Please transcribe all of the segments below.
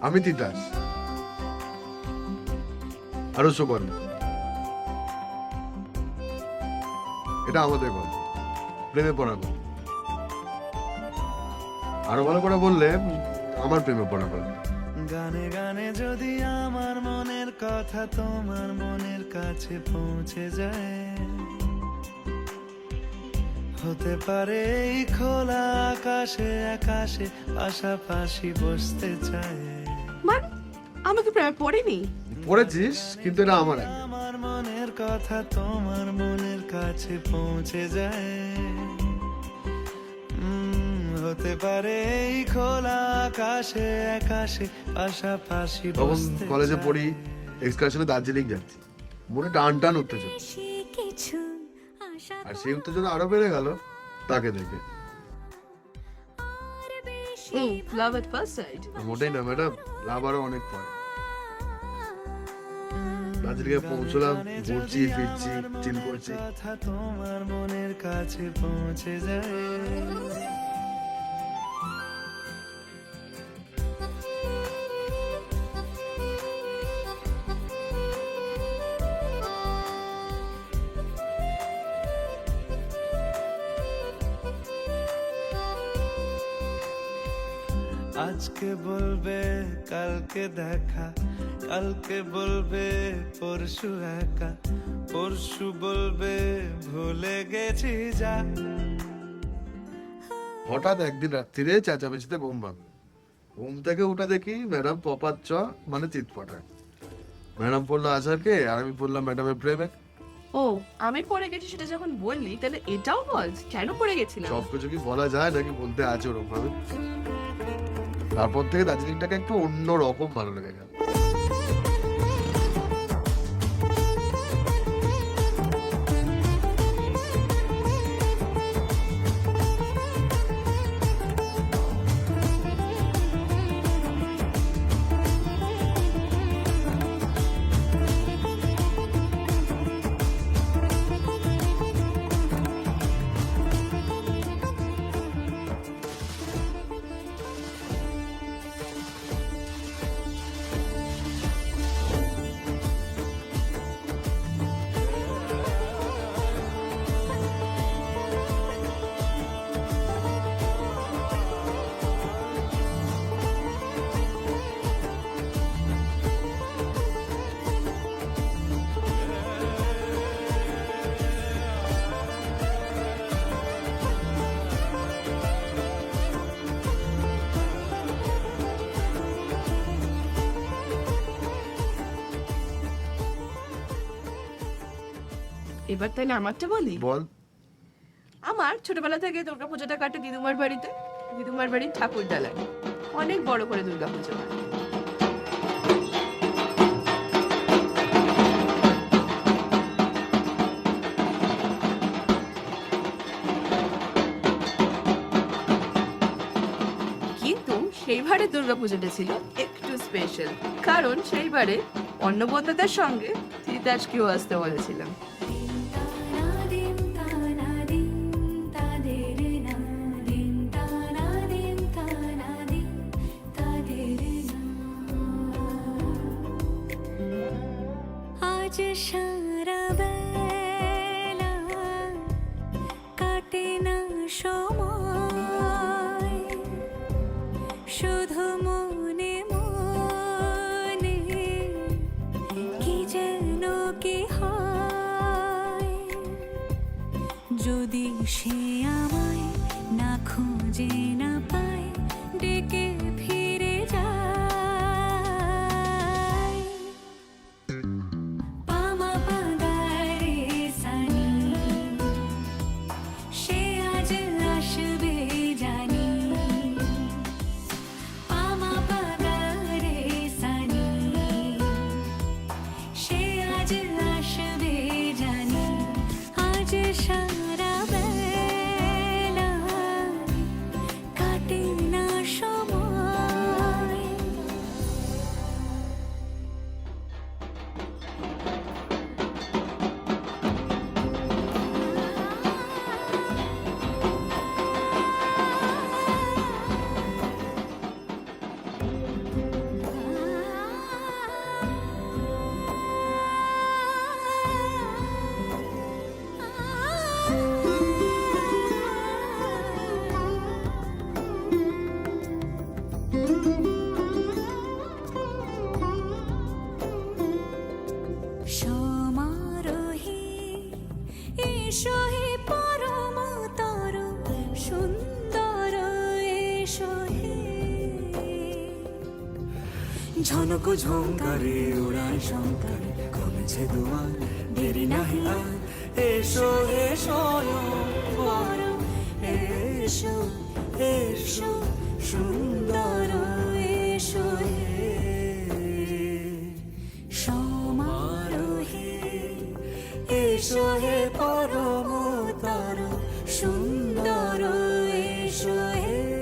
আমি তিতাস আরো সুবর্ণ। এটা আমাদের গল্প, প্রেমে পড়া গল্প। আরো ভালো করে বললে আমার প্রেমে পড়া গল্প। গানে গানে যদি আমার মনের কথা তোমার মনের কাছে পৌঁছে যায়, হতে পারে এই খোলা আকাশে আকাশে পাশাপাশি বসতে চায়। মানে আমাকে প্রেমে পড়েনি? পড়েছিস, কিন্তু এটা আমার এক। আমার মনের কথা তোমার মনের কাছে পৌঁছে যায়, হতে পারে এই খোলা আকাশে আকাশে পাশাপাশি তখন বসতে কলেজে চায়। পড়ি, এক্সকারশনে দার্জিলিং যাচ্ছি, মনে টান টান উত্তেজনা। আর সেই উত্তেজনা আরো বেড়ে গেল তাকে দেখে। লাভ এট ফার্স্ট সাইট? মোটেই না ম্যাডাম, লাভ আরো অনেক পরে। দার্জিলিংয়ে পৌঁছলাম, ঘুরছি ফিরছি, চিল করছি। কথা তোমার মনের কাছে পৌঁছে যায়। আজকে বলবে কালকে দেখা, কালকে বলবে পরশু একা, পরশু বলবে ভুলে গেছি যা। হঠাৎ একদিন রাত্রিরে চেঁচামেচিতে ঘুম ভাঙলো। ঘুম থেকে উঠে দেখি ম্যাডাম পপার চ মানে চিৎপটায়। ম্যাডাম পড়লো আচারকে আর আমি পড়লাম ম্যাডামের প্রেমে। ও, আমি পড়ে গেছি সেটা যখন বললি, তাহলে এটাও বল কেন পড়ে গেছিলাম। সবকিছু কি বলা যায় নাকি বলতে আছে ওরকম ভাবে? তারপর থেকে দার্জিলিংটাকে একটু অন্য রকম ভালো লেগে গেল। এবার তাহলে আমারটা বলি। বল। আমার ছোটবেলা থেকে দুর্গাপূজাটা কাটে দিদুমার বাড়িতে। দিদুমার বাড়ির ঠাকুর ডালায় অনেক বড় করে দুর্গাপুজো হয়। কিন্তু সেইবারে দুর্গাপুজোটা ছিল একটু স্পেশাল, কারণ সেইবারে অন্নপূর্ণাদের সঙ্গে তিতাসকেও আসতে বলেছিলাম। সারা বেলা কাটে না সময়, শুধু মনে মনে কি যেন কি হয়। যদি সে আমায় না খুঁজে না পায়, ডেকে ফিরে যায়। সারা বেলা ঝনক ঝঙ্কারে ওড়ায় শঙ্কারে কমেছে দুয়ার দেরি নাহি আর এসো এসো বড় এসো এসো সুন্দর এসো হে সমারোহে এসো হে পরমতর সুন্দর এসো হে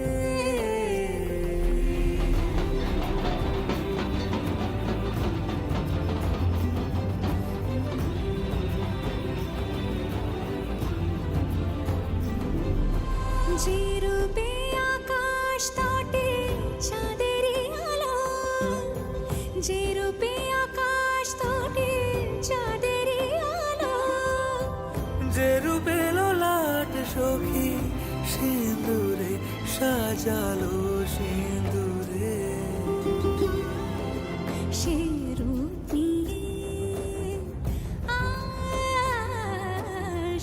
যে রূপে আকাশ তটে চাঁদেরই আলো যে রূপে আকাশ তটে চাঁদেরই আলো যে রূপে লোলাট সখী সিঁদুরে সাজালো সিঁদুরে সে রূপ নিয়ে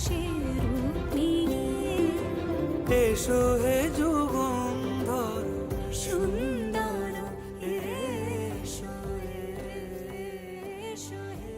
সে রূপ নিয়ে এসো হে যুগন্ধর সুন্দর এসো এসো হে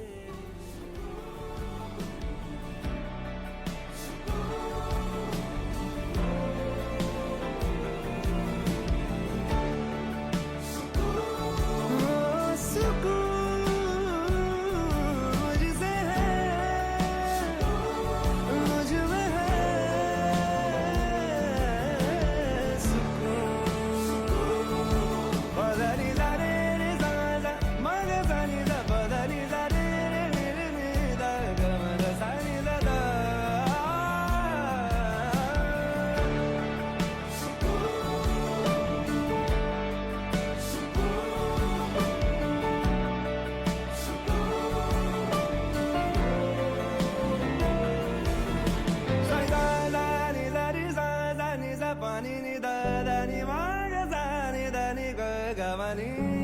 Pani ni da da ni ma ga da ni ga ga ma ni